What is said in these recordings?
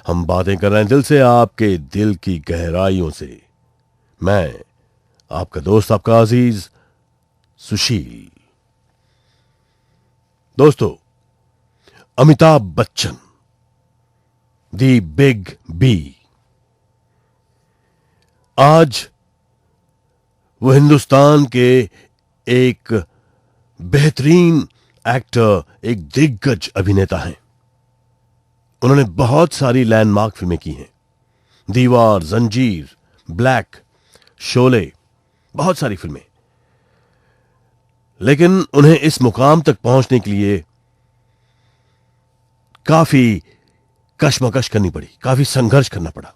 हम बातें कर रहे हैं दिल से, आपके दिल की गहराइयों से। मैं आपका दोस्त, आपका अजीज सुशील। दोस्तों, Amitabh Bachchan, the big B, आज वो हिंदुस्तान के एक बेहतरीन एक्टर, एक दिग्गज अभिनेता हैं। उन्होंने बहुत सारी लैंडमार्क फिल्में की हैं। दीवार, जंजीर, ब्लैक, शोले, बहुत सारी फिल्में। लेकिन उन्हें इस मुकाम तक पहुंचने के लिए काफी कशमकश करनी पड़ी, काफी संघर्ष करना पड़ा।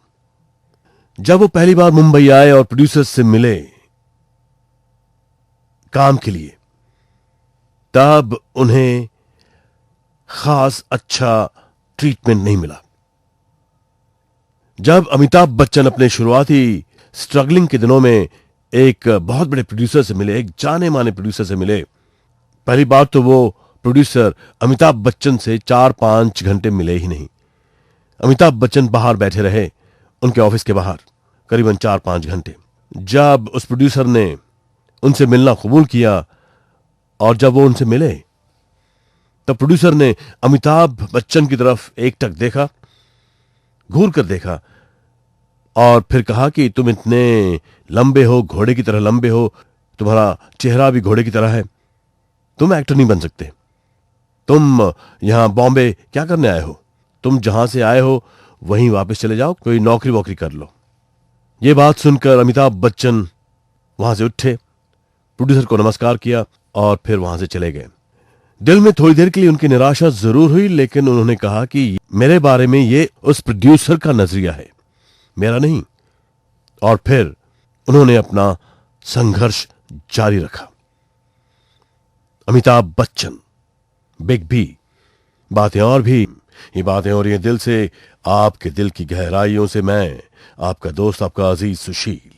जब वो पहली बार मुंबई आए और प्रोड्यूसर्स से मिले काम के लिए, तब उन्हें खास अच्छा ट्रीटमेंट नहीं मिला। जब अमिताभ बच्चन अपने शुरुआती स्ट्रगलिंग के दिनों में एक बहुत बड़े प्रोड्यूसर से मिले, एक जाने माने प्रोड्यूसर से मिले, पहली बार तो वो प्रोड्यूसर अमिताभ बच्चन से 4-5 घंटे मिले ही नहीं। अमिताभ बच्चन बाहर बैठे रहे, उनके ऑफिस के बाहर, करीबन 4-5 घंटे। जब उस प्रोड्यूसर ने उनसे मिलना कबूल किया और जब वो उनसे मिले, तब प्रोड्यूसर ने अमिताभ बच्चन की तरफ एकटक देखा, घूर कर देखा और फिर कहा कि तुम इतने लंबे हो, घोड़े की तरह लंबे हो, तुम्हारा चेहरा भी घोड़े की तरह है, तुम एक्टर नहीं बन सकते। तुम यहां बॉम्बे क्या करने आए हो? तुम जहां से आए हो वहीं वापस चले जाओ, कोई नौकरी वोकरी कर लो। ये बात सुनकर अमिताभ बच्चन वहां से उठे, प्रोड्यूसर को नमस्कार किया और फिर वहां से चले गए। दिल में थोड़ी देर के लिए उनकी निराशा जरूर हुई, लेकिन उन्होंने कहा कि मेरे बारे में ये उस प्रोड्यूसर का नजरिया है, मेरा नहीं। और फिर उन्होंने अपना संघर्ष जारी रखा। Amitabh Bachchan, big B. बातें और भी, ये बातें हो रही हैं दिल से, आपके दिल की गहराइयों से। मैं आपका दोस्त, आपका अजीज सुशील।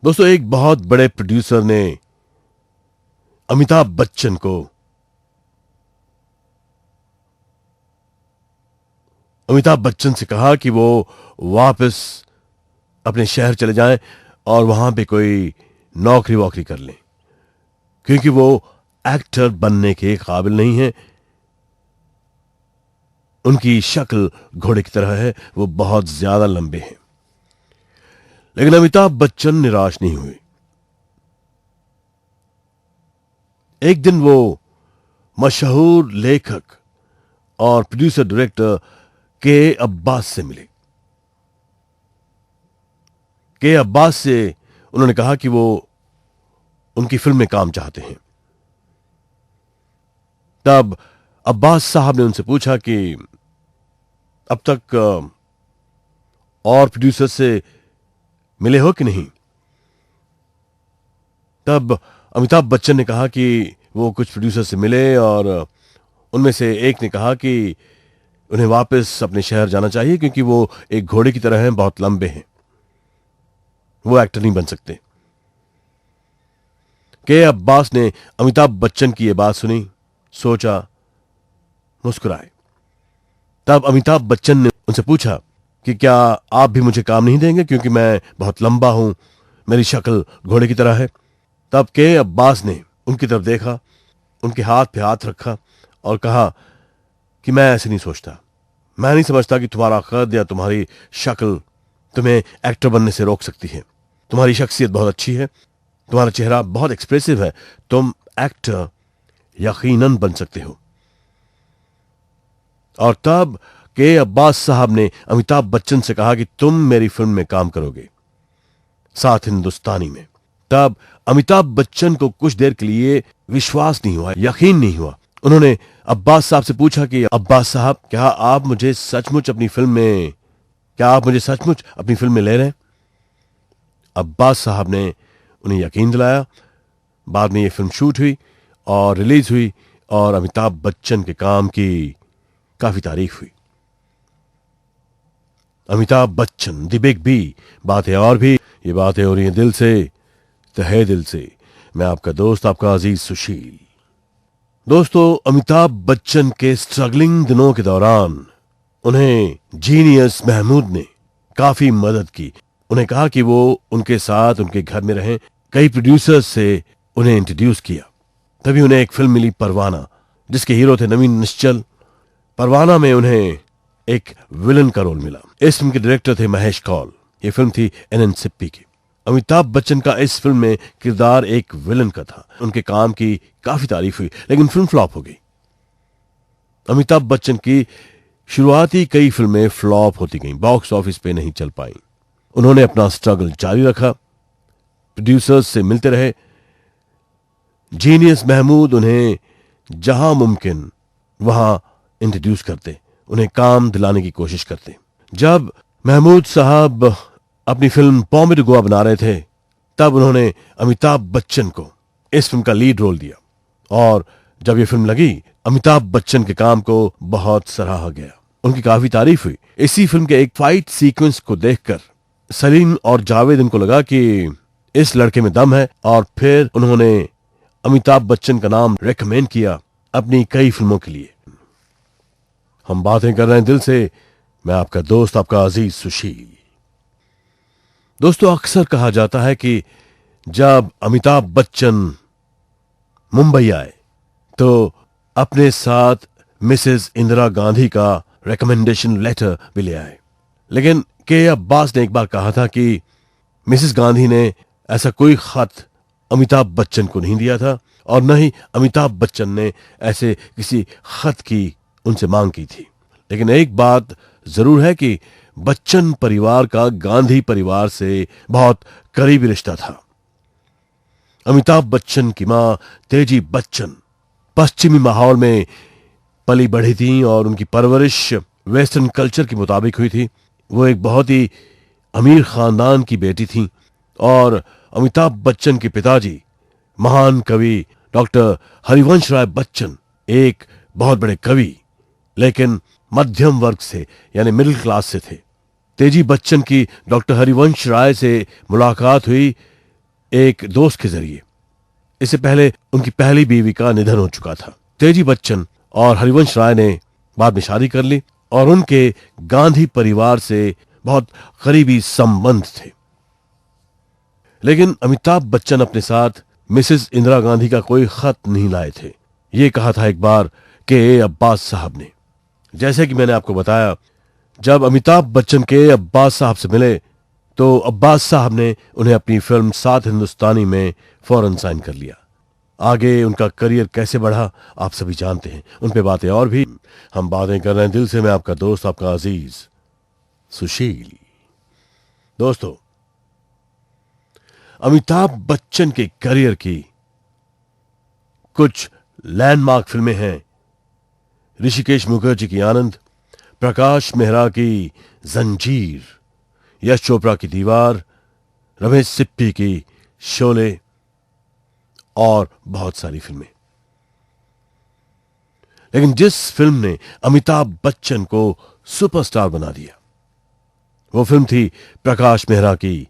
दोस्तों, एक बहुत बड़े प्रोड्यूसर ने अमिताभ बच्चन को से कहा कि वो वापस अपने शहर चले जाएं और वहां पे कोई नौकरी वोकरी कर लें, क्योंकि वो एक्टर बनने के काबिल नहीं है। उनकी शक्ल घोड़े की तरह है, वो बहुत ज्यादा लंबे हैं। लेकिन अमिताभ बच्चन निराश नहीं हुए। एक दिन वो मशहूर लेखक और प्रोड्यूसर डायरेक्टर के अब्बास से मिले। के अब्बास से उन्होंने कहा कि वो उनकी फिल्म में काम चाहते हैं। तब अब्बास साहब ने उनसे पूछा कि अब तक और प्रोड्यूसर से मिले हो कि नहीं? तब अमिताभ बच्चन ने कहा कि वो कुछ प्रोड्यूसर से मिले और उनमें से एक ने कहा कि उन्हें वापस अपने शहर जाना चाहिए, क्योंकि वो एक घोड़े की तरह हैं, बहुत लंबे हैं, वो एक्टर नहीं बन सकते। के अब्बास ने अमिताभ बच्चन की यह बात सुनी, सोचा, मुस्कुराए। तब अमिताभ बच्चन ने उनसे पूछा कि क्या आप भी मुझे काम नहीं देंगे, क्योंकि मैं बहुत लंबा हूं, मेरी शक्ल घोड़े की तरह है। तब के अब्बास ने उनकी तरफ देखा, उनके हाथ पे हाथ रखा और कहा कि मैं ऐसे नहीं सोचता। मैं नहीं समझता कि तुम्हारा कद या तुम्हारी शक्ल तुम्हें एक्टर बनने से रोक सकती है। तुम्हारी शख्सियत बहुत अच्छी है, तुम्हारा चेहरा बहुत एक्सप्रेसिव है, तुम एक्टर यकीनन बन सकते हो। और तब के अब्बास साहब ने अमिताभ बच्चन से कहा कि तुम मेरी फिल्म में काम करोगे, साथ हिंदुस्तानी में। तब अमिताभ बच्चन को कुछ देर के लिए विश्वास नहीं हुआ, यकीन नहीं हुआ। उन्होंने अब्बास साहब से पूछा कि अब्बास साहब, क्या आप मुझे सचमुच अपनी फिल्म में ले रहे हैं? अब्बास साहब ने उन्हें यकीन दिलाया। बाद में ये फिल्म शूट हुई और रिलीज हुई और अमिताभ बच्चन के काम की काफी तारीफ हुई। Amitabh Bachchan, the big B. बातें और भी, ये बातें हो रही हैं दिल से, तहे दिल से। मैं आपका दोस्त, आपका अजीज सुशील। दोस्तों, अमिताभ बच्चन के स्ट्रगलिंग दिनों के दौरान उन्हें जीनियस महमूद ने काफी मदद की। उन्हें कहा कि वो उनके साथ उनके घर में रहें। कई प्रोड्यूसर्स से उन्हें इंट्रोड्यूस किया। तभी उन्हें एक फिल्म मिली परवाना, जिसके हीरो थे नवीन निश्चल। परवाना में उन्हें एक विलन का रोल मिला। इस फिल्म के डायरेक्टर थे महेश कौल। ये फिल्म थी एन सिप्पी की। अमिताभ बच्चन का इस फिल्म में किरदार एक विलन का था। उनके काम की काफी तारीफ हुई, लेकिन फिल्म फ्लॉप हो गई। अमिताभ बच्चन की शुरुआती कई फिल्में फ्लॉप होती गईं, बॉक्स ऑफिस पे नहीं चल पाई। उन्होंने अपना स्ट्रगल जारी रखा, प्रोड्यूसर्स से मिलते रहे। जीनियस महमूद उन्हें जहां मुमकिन वहां इंट्रोड्यूस करते, उन्हें काम दिलाने की कोशिश करते। जब महमूद साहब अपनी फिल्म बॉम्बे टू गोवा बना रहे थे, तब उन्होंने अमिताभ बच्चन को इस फिल्म का लीड रोल दिया। और जब यह फिल्म लगी, अमिताभ बच्चन के काम को बहुत सराहा गया, उनकी काफी तारीफ हुई। इसी फिल्म के एक फाइट सीक्वेंस को देखकर सलीम और जावेद इनको लगा कि इस लड़के में दम है, और फिर उन्होंने अमिताभ बच्चन का नाम रेकमेंड किया अपनी कई फिल्मों के लिए। हम बातें कर रहे हैं दिल से, मैं आपका दोस्त, आपका अजीज सुशील। दोस्तों, अक्सर कहा जाता है कि जब अमिताभ बच्चन मुंबई आए तो अपने साथ मिसेस इंदिरा गांधी का रिकमेंडेशन लेटर भी ले आए। लेकिन के अब्बास ने एक बार कहा था कि मिसेस गांधी ने ऐसा कोई खत अमिताभ बच्चन को नहीं दिया था, और न ही अमिताभ बच्चन ने ऐसे किसी खत की उनसे मांग की थी। लेकिन एक बात जरूर है कि बच्चन परिवार का गांधी परिवार से बहुत करीबी रिश्ता था। अमिताभ बच्चन की मां तेजी बच्चन पश्चिमी माहौल में पली बढ़ी थी, और उनकी परवरिश वेस्टर्न कल्चर के मुताबिक हुई थी। वो एक बहुत ही अमीर खानदान की बेटी थी, और अमिताभ बच्चन के पिताजी महान कवि डॉक्टर हरिवंश राय बच्चन एक बहुत बड़े कवि, लेकिन मध्यम वर्ग से यानी मिडिल क्लास से थे। तेजी बच्चन की डॉक्टर हरिवंश राय से मुलाकात हुई एक दोस्त के जरिए। इससे पहले उनकी पहली बीवी का निधन हो चुका था। तेजी बच्चन और हरिवंश राय ने बाद में शादी कर ली, और उनके गांधी परिवार से बहुत करीबी संबंध थे। लेकिन अमिताभ बच्चन अपने साथ मिसेस इंदिरा गांधी का कोई खत नहीं लाए थे। ये कहा था एक बार के अब्बास साहब ने। जैसे कि मैंने आपको बताया, जब अमिताभ बच्चन के अब्बास साहब से मिले तो अब्बास साहब ने उन्हें अपनी फिल्म सात हिंदुस्तानी में फौरन साइन कर लिया। आगे उनका करियर कैसे बढ़ा आप सभी जानते हैं। उन पे बातें और भी। हम बातें कर रहे हैं दिल से, मैं आपका दोस्त, आपका अजीज सुशील। दोस्तों, अमिताभ बच्चन के करियर की कुछ लैंडमार्क फिल्में हैं। ऋषिकेश मुखर्जी की आनंद, प्रकाश मेहरा की जंजीर, यश चोपड़ा की दीवार, रमेश सिप्पी की शोले, और बहुत सारी फिल्में। लेकिन जिस फिल्म ने अमिताभ बच्चन को सुपरस्टार बना दिया, वो फिल्म थी प्रकाश मेहरा की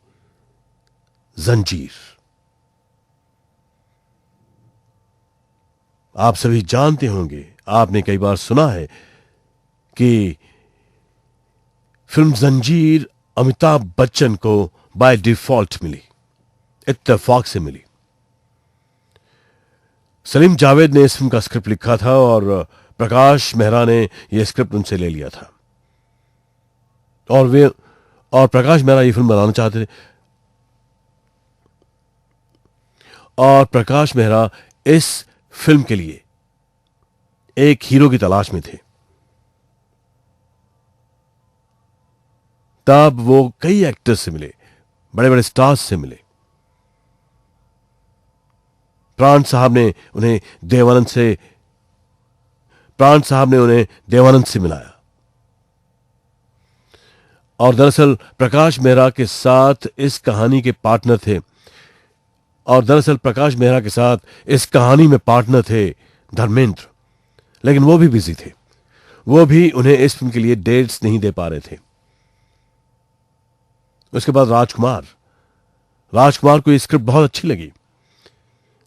जंजीर। आप सभी जानते होंगे, आपने कई बार सुना है कि फिल्म जंजीर अमिताभ बच्चन को बाय डिफॉल्ट मिली, इत्तेफाक से मिली। सलीम जावेद ने इस फिल्म का स्क्रिप्ट लिखा था, और प्रकाश मेहरा ने यह स्क्रिप्ट उनसे ले लिया था, और प्रकाश मेहरा ये फिल्म बनाना चाहते थे। और प्रकाश मेहरा इस फिल्म के लिए एक हीरो की तलाश में थे। तब वो कई एक्टर्स से मिले, बड़े बड़े स्टार्स से मिले। प्राण साहब ने उन्हें देवानंद से मिलाया। और दरअसल प्रकाश मेहरा के साथ इस कहानी में पार्टनर थे धर्मेंद्र, लेकिन वो भी बिजी थे। वो भी उन्हें इस फिल्म के लिए डेट्स नहीं दे पा रहे थे। उसके बाद राजकुमार को ये स्क्रिप्ट बहुत अच्छी लगी,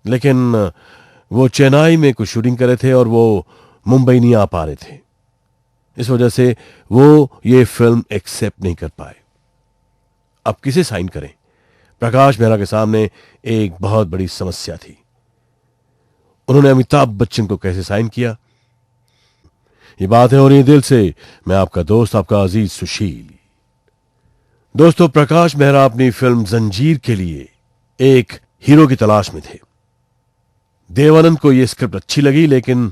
लेकिन वो चेन्नई में कुछ शूटिंग कर रहे थे और वो मुंबई नहीं आ पा रहे थे। इस वजह से वो ये फिल्म एक्सेप्ट नहीं कर पाए। अब किसे साइन करें? प्रकाश मेहरा के सामने एक बहुत बड़ी समस्या थी। उन्होंने अमिताभ बच्चन को कैसे साइन किया? ये बात है और ये दिल से। मैं आपका दोस्त, आपका अजीज सुशील। दोस्तों, प्रकाश मेहरा अपनी फिल्म जंजीर के लिए एक हीरो की तलाश में थे। देवानंद को यह स्क्रिप्ट अच्छी लगी, लेकिन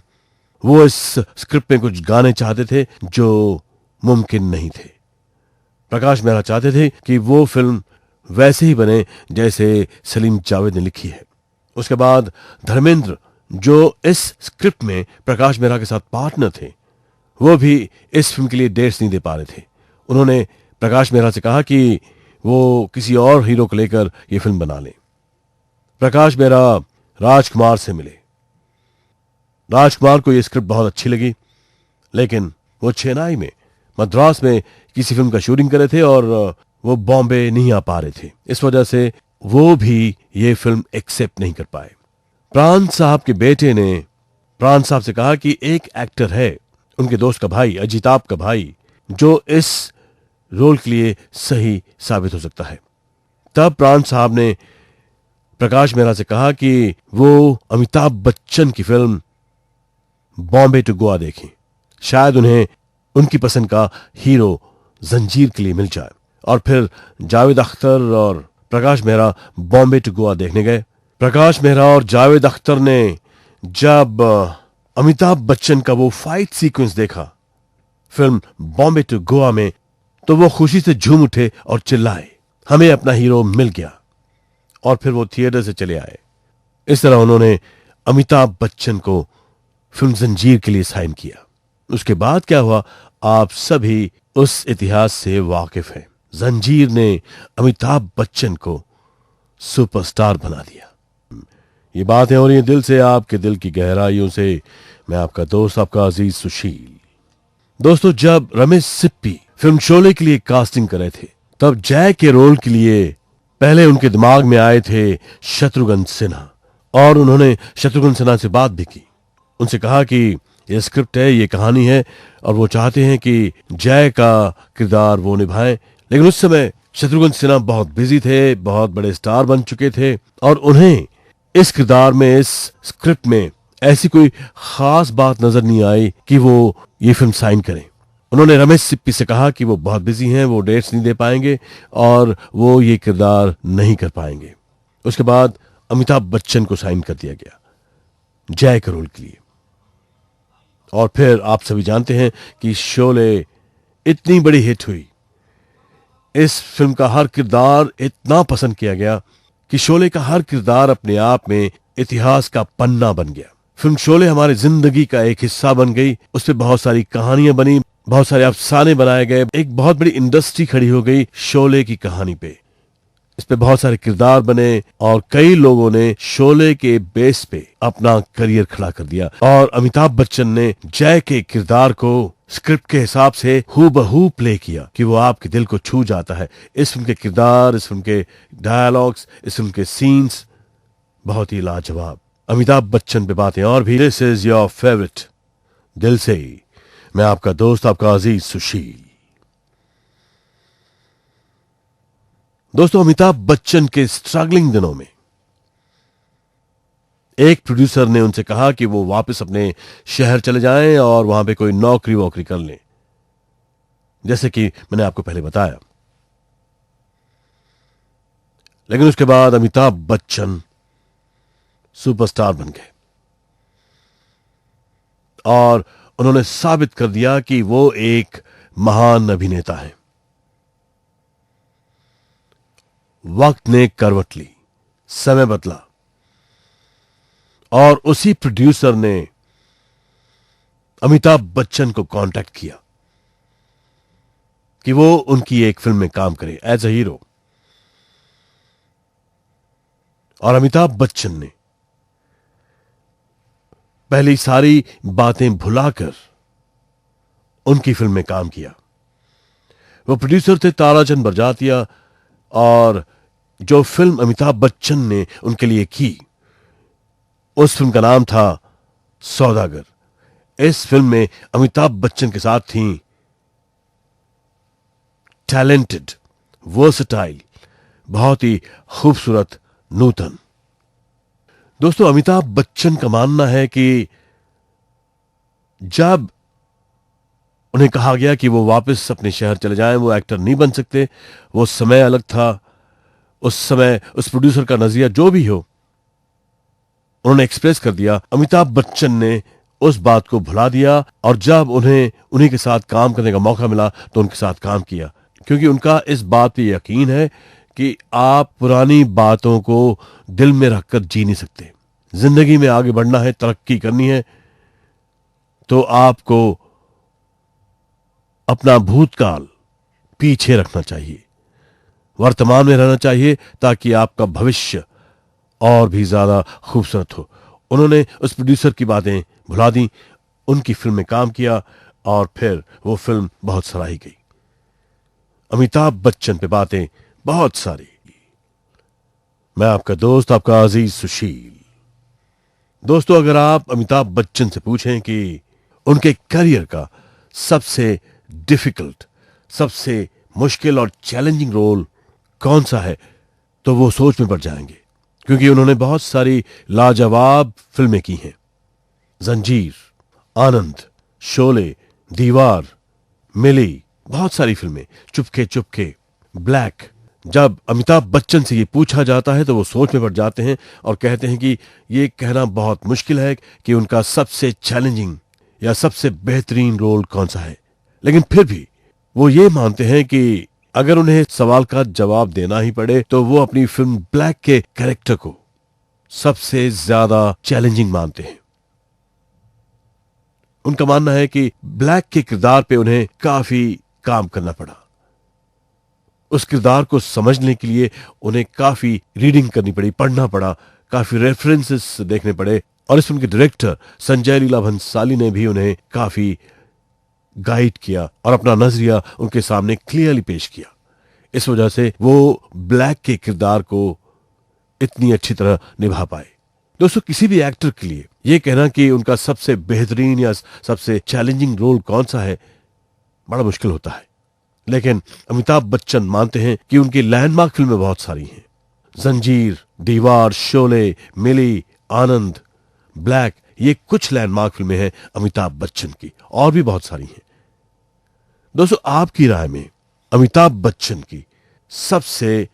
वो इस स्क्रिप्ट में कुछ गाने चाहते थे जो मुमकिन नहीं थे। प्रकाश मेहरा चाहते थे कि वो फिल्म वैसे ही बने जैसे सलीम जावेद ने लिखी है। उसके बाद धर्मेंद्र, जो इस स्क्रिप्ट में प्रकाश मेहरा के साथ पार्टनर थे, वो भी इस फिल्म के लिए डेट्स नहीं दे पा रहे थे। उन्होंने प्रकाश मेहरा से कहा कि वो किसी और हीरो को लेकर यह फिल्म बना लें। प्रकाश मेहरा राजकुमार से मिले। राजकुमार को यह स्क्रिप्ट बहुत अच्छी लगी, लेकिन वो चेन्नई में, मद्रास में किसी फिल्म का शूटिंग कर रहे थे और वो बॉम्बे नहीं आ पा रहे थे। इस वजह से वो भी ये फिल्म एक्सेप्ट नहीं कर पाए। प्राण साहब के बेटे ने प्राण साहब से कहा कि एक एक्टर है, उनके दोस्त का भाई, अजिताभ का भाई, जो इस रोल के लिए सही साबित हो सकता है। तब प्राण साहब ने प्रकाश मेहरा से कहा कि वो अमिताभ बच्चन की फिल्म बॉम्बे टू गोवा देखें, शायद उन्हें उनकी पसंद का हीरो जंजीर के लिए मिल जाए। और फिर जावेद अख्तर और प्रकाश मेहरा बॉम्बे टू गोवा देखने गए। प्रकाश मेहरा और जावेद अख्तर ने जब अमिताभ बच्चन का वो फाइट सीक्वेंस देखा फिल्म बॉम्बे टू गोवा में, तो वो खुशी से झूम उठे और चिल्लाए, हमें अपना हीरो मिल गया। और फिर वो थिएटर से चले आए। इस तरह उन्होंने अमिताभ बच्चन को फिल्म जंजीर के लिए साइन किया। उसके बाद क्या हुआ, आप सभी उस इतिहास से वाकिफ हैं। जंजीर ने अमिताभ बच्चन को सुपरस्टार बना दिया। ये बात है और ये दिल से, आपके दिल की गहराइयों से। मैं आपका दोस्त, आपका अजीज सुशील। दोस्तों, जब रमेश सिप्पी फिल्म शोले के लिए कास्टिंग कर रहे थे, तब जय के रोल के लिए पहले उनके दिमाग में आए थे शत्रुघ्न सिन्हा। और उन्होंने शत्रुघ्न सिन्हा से बात भी की। उनसे कहा कि ये स्क्रिप्ट है, ये कहानी है, और वो चाहते हैं कि जय का किरदार वो निभाएं। लेकिन उस समय शत्रुघ्न सिन्हा बहुत बिजी थे, बहुत बड़े स्टार बन चुके थे, और उन्हें इस किरदार में, इस स्क्रिप्ट में ऐसी कोई खास बात नजर नहीं आई कि वो ये फिल्म साइन करें। उन्होंने रमेश सिप्पी से कहा कि वो बहुत बिजी हैं, वो डेट्स नहीं दे पाएंगे और वो ये किरदार नहीं कर पाएंगे। उसके बाद अमिताभ बच्चन को साइन कर दिया गया जय के रोल के लिए। और फिर आप सभी जानते हैं कि शोले इतनी बड़ी हिट हुई, इस फिल्म का हर किरदार इतना पसंद किया गया कि शोले का हर किरदार अपने आप में इतिहास का पन्ना बन गया। फिल्म शोले हमारी जिंदगी का एक हिस्सा बन गई। उस पर बहुत सारी कहानियां बनी, बहुत सारे अफसाने बनाए गए, एक बहुत बड़ी इंडस्ट्री खड़ी हो गई शोले की कहानी पे। इस पे बहुत सारे किरदार बने और कई लोगों ने शोले के बेस पे अपना करियर खड़ा कर दिया। और अमिताभ बच्चन ने जय के किरदार को स्क्रिप्ट के हिसाब से हूबहू प्ले किया कि वो आपके दिल को छू जाता है। इस फिल्म के किरदार, इस फिल्म के डायलॉग्स, इस फिल्म के सीन्स बहुत ही लाजवाब। अमिताभ बच्चन पे बातें और भी। दिस इज योर फेवरेट, दिल से ही। मैं आपका दोस्त, आपका अजीज सुशील। दोस्तों, अमिताभ बच्चन के स्ट्रगलिंग दिनों में एक प्रोड्यूसर ने उनसे कहा कि वो वापस अपने शहर चले जाएं और वहां पे कोई नौकरी वोकरी कर लें, जैसे कि मैंने आपको पहले बताया। लेकिन उसके बाद अमिताभ बच्चन सुपरस्टार बन गए और उन्होंने साबित कर दिया कि वो एक महान अभिनेता हैं। वक्त ने करवट ली, समय बदला और उसी प्रोड्यूसर ने अमिताभ बच्चन को कांटेक्ट किया कि वो उनकी एक फिल्म में काम करे एज अ हीरो। और अमिताभ बच्चन ने पहली सारी बातें भुलाकर उनकी फिल्म में काम किया। वो प्रोड्यूसर थे ताराचंद बरजातिया, और जो फिल्म अमिताभ बच्चन ने उनके लिए की, उस फिल्म का नाम था सौदागर। इस फिल्म में अमिताभ बच्चन के साथ थी टैलेंटेड, वर्सटाइल, बहुत ही खूबसूरत नूतन। दोस्तों, अमिताभ बच्चन का मानना है कि जब उन्हें कहा गया कि वो वापस अपने शहर चले जाएं, वो एक्टर नहीं बन सकते, वो समय अलग था, उस समय उस प्रोड्यूसर का नजरिया जो भी हो, उन्होंने एक्सप्रेस कर दिया। अमिताभ बच्चन ने उस बात को भुला दिया और जब उन्हें उन्हीं के साथ काम करने का मौका मिला तो उनके साथ काम किया, क्योंकि उनका इस बात पे यकीन है कि आप पुरानी बातों को दिल में रखकर जी नहीं सकते। जिंदगी में आगे बढ़ना है, तरक्की करनी है, तो आपको अपना भूतकाल पीछे रखना चाहिए, वर्तमान में रहना चाहिए, ताकि आपका भविष्य और भी ज्यादा खूबसूरत हो। उन्होंने उस प्रोड्यूसर की बातें भुला दी, उनकी फिल्म में काम किया और फिर वो फिल्म बहुत सराही गई। अमिताभ बच्चन पे बातें बहुत सारी। मैं आपका दोस्त, आपका अजीज सुशील। दोस्तों, अगर आप अमिताभ बच्चन से पूछें कि उनके करियर का सबसे डिफिकल्ट, सबसे मुश्किल और चैलेंजिंग रोल कौन सा है, तो वो सोच में पड़ जाएंगे, क्योंकि उन्होंने बहुत सारी लाजवाब फिल्में की हैं। जंजीर, आनंद, शोले, दीवार, मिली, बहुत सारी फिल्में, चुपके चुपके, ब्लैक। जब अमिताभ बच्चन से ये पूछा जाता है तो वो सोच में पड़ जाते हैं और कहते हैं कि ये कहना बहुत मुश्किल है कि उनका सबसे चैलेंजिंग या सबसे बेहतरीन रोल कौन सा है। लेकिन फिर भी वो ये मानते हैं कि अगर उन्हें सवाल का जवाब देना ही पड़े तो वो अपनी फिल्म ब्लैक के कैरेक्टर को सबसे ज्यादा चैलेंजिंग मानते हैं। उनका मानना है कि ब्लैक के किरदार पे उन्हें काफी काम करना पड़ा। उस किरदार को समझने के लिए उन्हें काफी रीडिंग करनी पड़ी, पढ़ना पड़ा, काफी रेफरेंसेस देखने पड़े, और इस फिल्म के डायरेक्टर संजय लीला भंसाली ने भी उन्हें काफी गाइड किया और अपना नजरिया उनके सामने क्लियरली पेश किया। इस वजह से वो ब्लैक के किरदार को इतनी अच्छी तरह निभा पाए। दोस्तों, किसी भी एक्टर के लिए यह कहना कि उनका सबसे बेहतरीन या सबसे चैलेंजिंग रोल कौन सा है बड़ा मुश्किल होता है। लेकिन अमिताभ बच्चन मानते हैं कि उनकी लैंडमार्क फिल्में बहुत सारी हैं। जंजीर, दीवार, शोले, मिली, आनंद, ब्लैक, ये कुछ लैंडमार्क फिल्में हैं अमिताभ बच्चन की, और भी बहुत सारी हैं। दोस्तों, आपकी राय में अमिताभ बच्चन की सबसे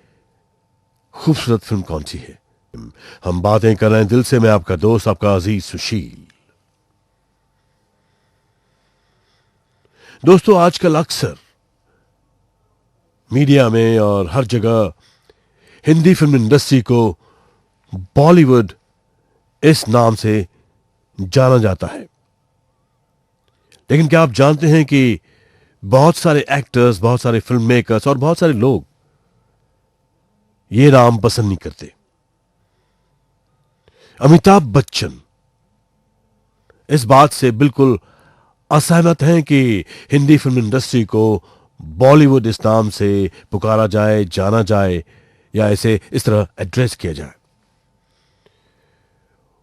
खूबसूरत फिल्म कौन सी है? हम बातें कर रहे हैं दिल से। मैं आपका दोस्त, आपका अजीज सुशील। दोस्तों, आजकल अक्सर मीडिया में और हर जगह हिंदी फिल्म इंडस्ट्री को बॉलीवुड इस नाम से जाना जाता है। लेकिन क्या आप जानते हैं कि बहुत सारे एक्टर्स, बहुत सारे फिल्म मेकर्स और बहुत सारे लोग ये नाम पसंद नहीं करते। अमिताभ बच्चन इस बात से बिल्कुल असहमत हैं कि हिंदी फिल्म इंडस्ट्री को बॉलीवुड इस नाम से पुकारा जाए, जाना जाए, या इसे इस तरह एड्रेस किया जाए।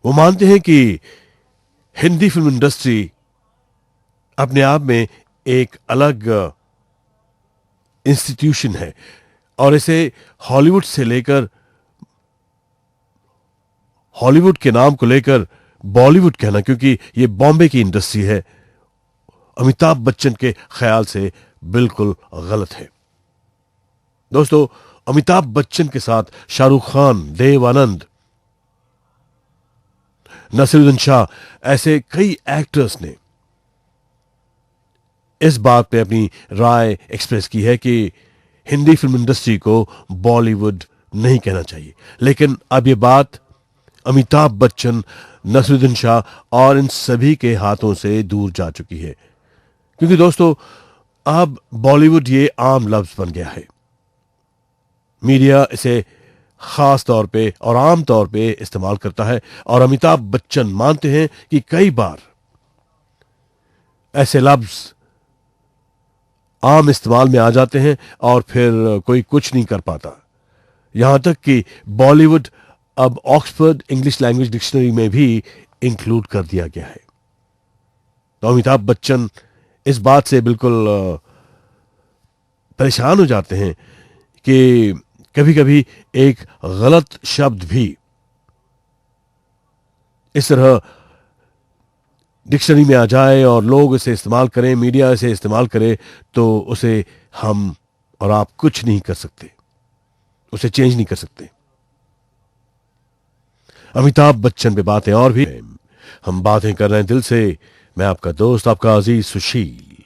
वो मानते हैं कि हिंदी फिल्म इंडस्ट्री अपने आप में एक अलग इंस्टीट्यूशन है और इसे हॉलीवुड से लेकर, हॉलीवुड के नाम को लेकर बॉलीवुड कहना, क्योंकि ये बॉम्बे की इंडस्ट्री है, अमिताभ बच्चन के ख्याल से बिल्कुल गलत है। दोस्तों, अमिताभ बच्चन के साथ शाहरुख खान, देव आनंद, नसीरुद्दीन शाह, ऐसे कई एक्टर्स ने इस बात पे अपनी राय एक्सप्रेस की है कि हिंदी फिल्म इंडस्ट्री को बॉलीवुड नहीं कहना चाहिए। लेकिन अब ये बात अमिताभ बच्चन, नसीरुद्दीन शाह और इन सभी के हाथों से दूर जा चुकी है, क्योंकि दोस्तों अब बॉलीवुड ये आम लफ्ज बन गया है। मीडिया इसे खास तौर पे और आम तौर पे इस्तेमाल करता है, और अमिताभ बच्चन मानते हैं कि कई बार ऐसे लफ्ज आम इस्तेमाल में आ जाते हैं और फिर कोई कुछ नहीं कर पाता। यहां तक कि बॉलीवुड अब ऑक्सफोर्ड इंग्लिश लैंग्वेज डिक्शनरी में भी इंक्लूड कर दिया गया है। तो अमिताभ बच्चन इस बात से बिल्कुल परेशान हो जाते हैं कि कभी कभी एक गलत शब्द भी इस तरह डिक्शनरी में आ जाए और लोग इसे इस्तेमाल करें, मीडिया इसे इस्तेमाल करे, तो उसे हम और आप कुछ नहीं कर सकते, उसे चेंज नहीं कर सकते। अमिताभ बच्चन पे बातें और भी, हम बातें कर रहे हैं दिल से। मैं आपका दोस्त, आपका अजीज सुशील।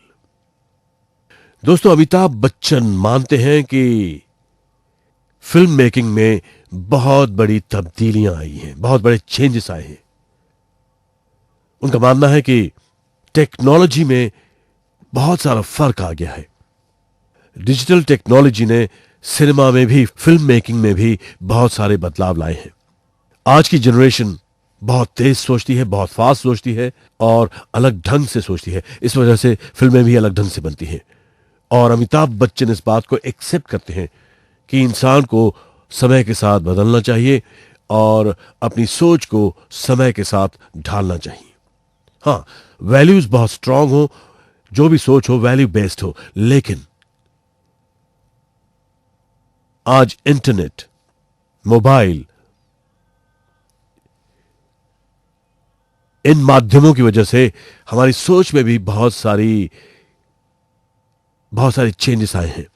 दोस्तों, अमिताभ बच्चन मानते हैं कि फिल्म मेकिंग में बहुत बड़ी तब्दीलियां आई हैं, बहुत बड़े चेंजेस आए हैं। उनका मानना है कि टेक्नोलॉजी में बहुत सारा फर्क आ गया है। डिजिटल टेक्नोलॉजी ने सिनेमा में भी, फिल्म मेकिंग में भी बहुत सारे बदलाव लाए हैं। आज की जनरेशन बहुत तेज सोचती है, बहुत फास्ट सोचती है और अलग ढंग से सोचती है। इस वजह से फिल्में भी अलग ढंग से बनती हैं। और अमिताभ बच्चन इस बात को एक्सेप्ट करते हैं कि इंसान को समय के साथ बदलना चाहिए और अपनी सोच को समय के साथ ढालना चाहिए। हाँ, वैल्यूज बहुत स्ट्रांग हो, जो भी सोच हो वैल्यू बेस्ड हो, लेकिन आज इंटरनेट, मोबाइल, इन माध्यमों की वजह से हमारी सोच में भी बहुत सारी चेंजेस आए हैं।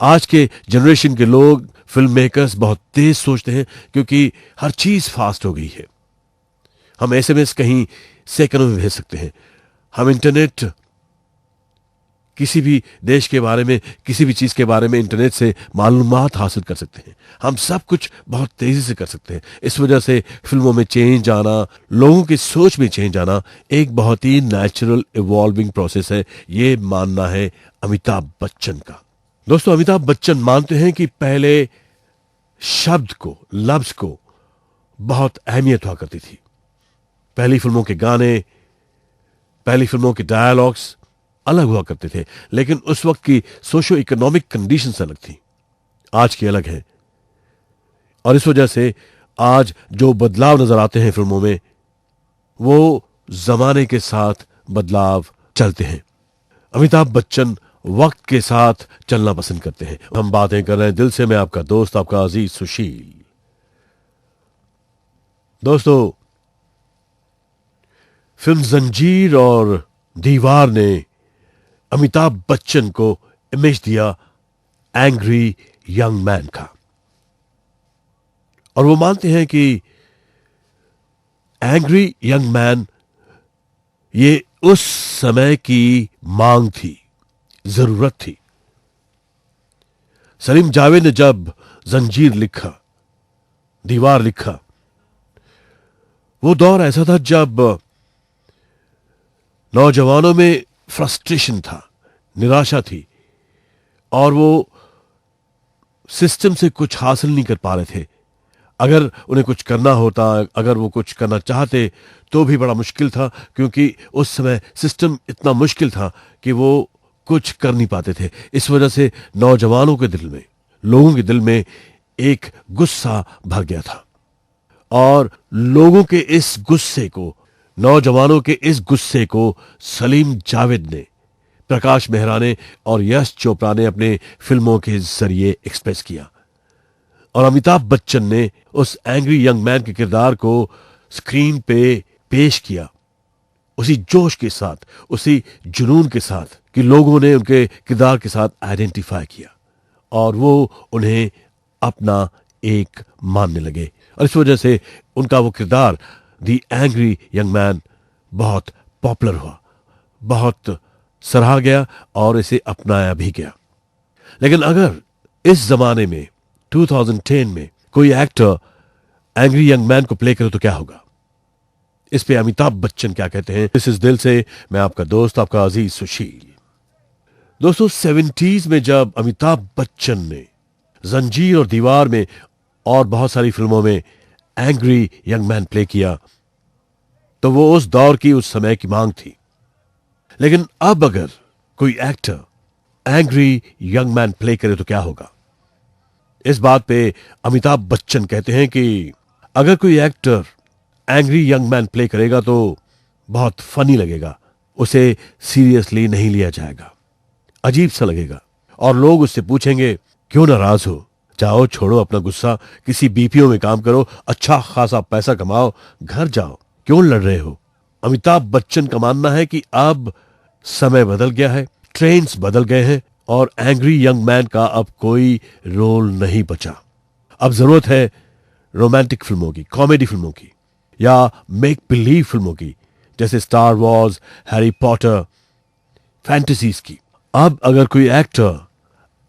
आज के जनरेशन के लोग, फिल्म मेकर्स बहुत तेज सोचते हैं क्योंकि हर चीज फास्ट हो गई है। हम एसएमएस कहीं सेकंडों में भेज सकते हैं। हम इंटरनेट, किसी भी देश के बारे में, किसी भी चीज के बारे में इंटरनेट से मालूमात हासिल कर सकते हैं। हम सब कुछ बहुत तेजी से कर सकते हैं। इस वजह से फिल्मों में चेंज आना, लोगों की सोच में चेंज आना एक बहुत ही नेचुरल इवॉल्विंग प्रोसेस है, ये मानना है अमिताभ बच्चन का। दोस्तों, अमिताभ बच्चन मानते हैं कि पहले शब्द को, लफ्ज को बहुत अहमियत हुआ करती थी। पहली फिल्मों के गाने, पहली फिल्मों के डायलॉग्स अलग हुआ करते थे, लेकिन उस वक्त की सोशो इकोनॉमिक कंडीशंस अलग थी, आज की अलग है। और इस वजह से आज जो बदलाव नजर आते हैं फिल्मों में, वो जमाने के साथ बदलाव चलते हैं। अमिताभ बच्चन वक्त के साथ चलना पसंद करते हैं। हम बातें कर रहे हैं दिल से। मैं आपका दोस्त, आपका अजीज सुशील। दोस्तों, फिल्म जंजीर और दीवार ने अमिताभ बच्चन को इमेज दिया एंग्री यंग मैन का। और वो मानते हैं कि एंग्री यंग मैन ये उस समय की मांग थी, जरूरत थी। सलीम जावेद ने जब जंजीर लिखा, दीवार लिखा, वो दौर ऐसा था जब नौजवानों में फ्रस्ट्रेशन था, निराशा थी, और वो सिस्टम से कुछ हासिल नहीं कर पा रहे थे। अगर उन्हें कुछ करना होता, अगर वो कुछ करना चाहते, तो भी बड़ा मुश्किल था, क्योंकि उस समय सिस्टम इतना मुश्किल था कि वो कुछ कर नहीं पाते थे। इस वजह से नौजवानों के दिल में, लोगों के दिल में एक गुस्सा भर गया था। और लोगों के इस गुस्से को, नौजवानों के इस गुस्से को सलीम जावेद ने, प्रकाश मेहरा ने और यश चोपड़ा ने अपने फिल्मों के जरिए एक्सप्रेस किया। और अमिताभ बच्चन ने उस एंग्री यंग मैन के किरदार को स्क्रीन पे पेश किया उसी जोश के साथ, उसी जुनून के साथ कि लोगों ने उनके किरदार के साथ आइडेंटिफाई किया और वो उन्हें अपना एक मानने लगे। और इस वजह से उनका वो किरदार, द एंग्री यंग मैन, बहुत पॉपुलर हुआ, बहुत सराहा गया और इसे अपनाया भी गया। लेकिन अगर इस जमाने में 2010 में कोई एक्टर एंग्री यंग मैन को प्ले करे तो क्या होगा? इस पे अमिताभ बच्चन क्या कहते हैं? इस दिल से मैं आपका दोस्त, आपका अजीज सुशील। दोस्तों, 70s में जब अमिताभ बच्चन ने जंजीर और दीवार में और बहुत सारी फिल्मों में एंग्री यंग मैन प्ले किया, तो वो उस दौर की, उस समय की मांग थी। लेकिन अब अगर कोई actor angry young man play करे तो क्या होगा? इस बात पे अमिताभ बच्चन कहते हैं कि अगर कोई actor angry young man play करेगा तो बहुत फनी लगेगा, उसे सीरियसली नहीं लिया जाएगा, अजीब सा लगेगा और लोग उससे पूछेंगे क्यों नाराज हो, जाओ छोड़ो अपना गुस्सा, किसी बीपीओ में काम करो, अच्छा खासा पैसा कमाओ, घर जाओ, क्यों लड़ रहे हो। अमिताभ बच्चन का मानना है कि अब समय बदल गया है, ट्रेंड्स बदल गए हैं और एंग्री यंग मैन का अब कोई रोल नहीं बचा। अब जरूरत है रोमांटिक फिल्मों की, कॉमेडी फिल्मों की या मेक बिलीव फिल्मों की, जैसे star Wars, Harry Potter, fantasies की। अब अगर कोई actor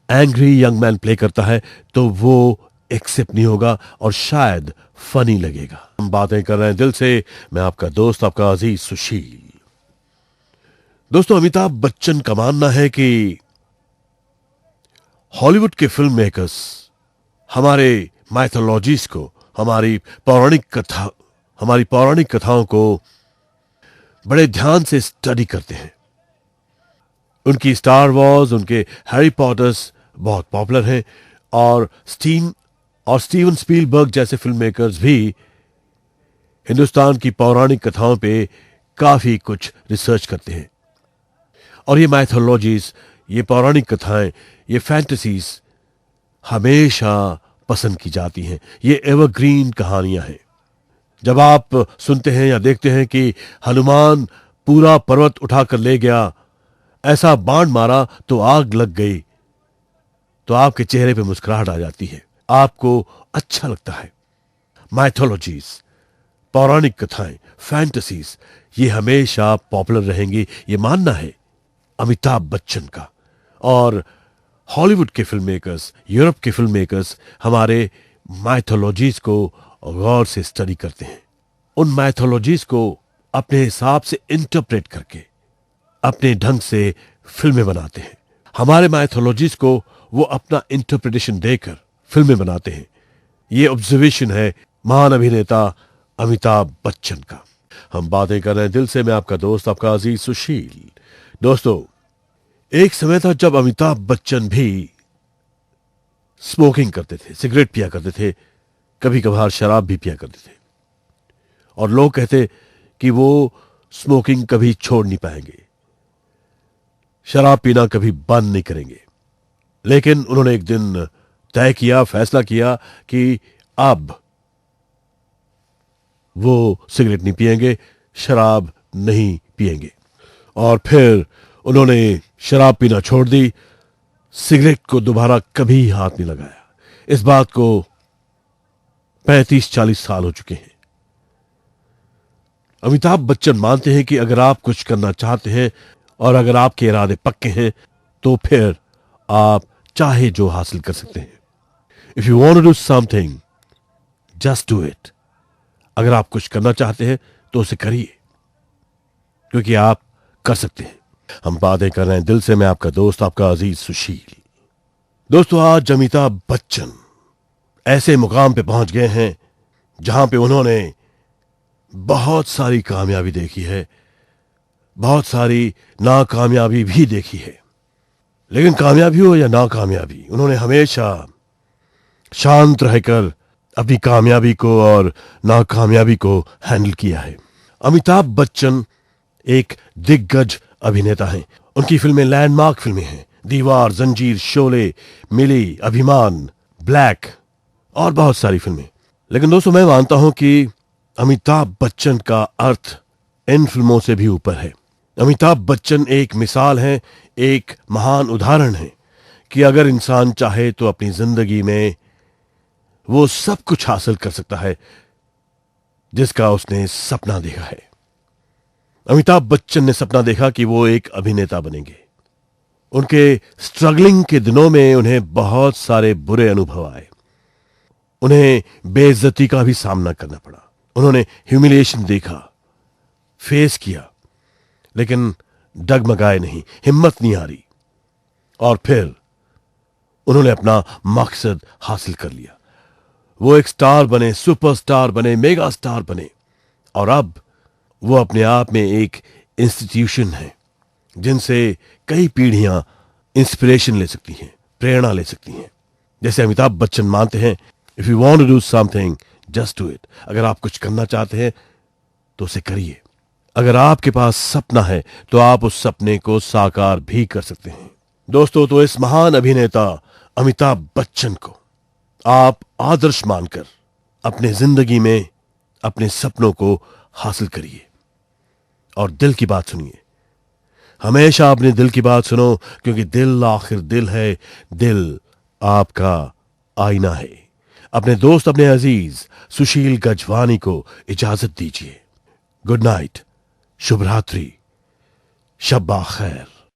angry young man play करता है तो वो एक्सेप्ट नहीं होगा और शायद फनी लगेगा। हम बातें कर रहे हैं दिल से, मैं आपका दोस्त, आपका अजीज सुशील। दोस्तों, अमिताभ बच्चन का मानना है कि हॉलीवुड के फिल्म मेकर्स हमारे माइथोलॉजीज को, हमारी पौराणिक कथाओं को बड़े ध्यान से स्टडी करते हैं। उनकी स्टार वॉर्स, उनके हैरी पॉटर्स बहुत पॉपुलर हैं और स्टीवन स्पीलबर्ग जैसे फिल्म मेकर्स भी हिंदुस्तान की पौराणिक कथाओं पे काफी कुछ रिसर्च करते हैं। और ये माइथोलॉजीज, ये पौराणिक कथाएं, ये फैंटेसीज हमेशा पसंद की जाती हैं। ये एवरग्रीन कहानियां हैं। जब आप सुनते हैं या देखते हैं कि हनुमान पूरा पर्वत उठाकर ले गया, ऐसा बाण मारा तो आग लग गई, तो आपके चेहरे पे मुस्कुराहट आ जाती है, आपको अच्छा लगता है। माइथोलॉजीज, पौराणिक कथाएं, फैंटेसीज ये हमेशा पॉपुलर रहेंगी, ये मानना है अमिताभ बच्चन का। और हॉलीवुड के फिल्म मेकर्स, यूरोप के फिल्म मेकर्स हमारे माइथोलॉजीज को गौर से स्टडी करते हैं। उन माइथोलॉजीज को अपने हिसाब से इंटरप्रेट करके अपने ढंग से फिल्में बनाते हैं। हमारे माइथोलॉजीज को वो अपना इंटरप्रिटेशन देकर फिल्में बनाते हैं। ये ऑब्जर्वेशन है महान अभिनेता अमिताभ बच्चन का। हम बातें कर रहे हैं दिल से, मैं आपका दोस्त, आपका अजीज सुशील। दोस्तों, एक समय था जब अमिताभ बच्चन भी स्मोकिंग करते थे, सिगरेट पिया करते थे, कभी कभार शराब भी पिया करते थे और लोग कहते कि वो स्मोकिंग कभी छोड़ नहीं पाएंगे, शराब पीना कभी बंद नहीं करेंगे। लेकिन उन्होंने एक दिन तय किया, फैसला किया कि अब वो सिगरेट नहीं पिएंगे, शराब नहीं पिएंगे। और फिर उन्होंने शराब पीना छोड़ दी, सिगरेट को दोबारा कभी हाथ नहीं लगाया। इस बात को 35-40 साल हो चुके हैं। अमिताभ बच्चन मानते हैं कि अगर आप कुछ करना चाहते हैं और अगर आपके इरादे पक्के हैं तो फिर आप चाहे जो हासिल कर सकते हैं। If you want to do something, just do it. अगर आप कुछ करना चाहते हैं तो उसे करिए, क्योंकि आप कर सकते हैं। हम बातें कर रहे हैं दिल से, मैं आपका दोस्त, आपका अजीज सुशील। दोस्तों, आज अमिताभ बच्चन ऐसे मुकाम पे पहुंच गए हैं जहां पे उन्होंने बहुत सारी कामयाबी देखी है, बहुत सारी नाकामयाबी भी देखी है। लेकिन कामयाबी हो या नाकामयाबी, उन्होंने हमेशा शांत रहकर अपनी कामयाबी को और नाकामयाबी को हैंडल किया है। अमिताभ बच्चन एक दिग्गज अभिनेता हैं। उनकी फिल्में लैंडमार्क फिल्में हैं, दीवार, जंजीर, शोले, मिली, अभिमान, ब्लैक और बहुत सारी फिल्में। लेकिन दोस्तों, मैं मानता हूं कि अमिताभ बच्चन का अर्थ इन फिल्मों से भी ऊपर है। अमिताभ बच्चन एक मिसाल है, एक महान उदाहरण है कि अगर इंसान चाहे तो अपनी जिंदगी में वो सब कुछ हासिल कर सकता है जिसका उसने सपना देखा है। अमिताभ बच्चन ने सपना देखा कि वो एक अभिनेता बनेंगे। उनके स्ट्रगलिंग के दिनों में उन्हें बहुत सारे बुरे अनुभव आए, उन्हें बेइज्जती का भी सामना करना पड़ा, उन्होंने ह्यूमिलिएशन देखा, फेस किया, लेकिन डगमगाए नहीं, हिम्मत नहीं हारी और फिर उन्होंने अपना मकसद हासिल कर लिया। वो एक स्टार बने, सुपरस्टार बने, मेगा स्टार बने और अब वो अपने आप में एक इंस्टीट्यूशन है जिनसे कई पीढ़ियां इंस्पिरेशन ले सकती हैं, प्रेरणा ले सकती हैं। जैसे अमिताभ बच्चन मानते हैं, if you want to do something, just do it. अगर आप कुछ करना चाहते हैं तो उसे करिए, अगर आपके पास सपना है तो आप उस सपने को साकार भी कर सकते हैं। दोस्तों, तो इस महान अभिनेता अमिताभ बच्चन को आप आदर्श मानकर अपने जिंदगी में अपने सपनों को हासिल करिए और दिल की बात सुनिए। हमेशा अपने दिल की बात सुनो, क्योंकि दिल आखिर दिल है, दिल आपका आईना है। अपने दोस्त, अपने अजीज सुशील गजवानी को इजाजत दीजिए। गुड नाइट, शुभ रात्रि, शब्बा खैर।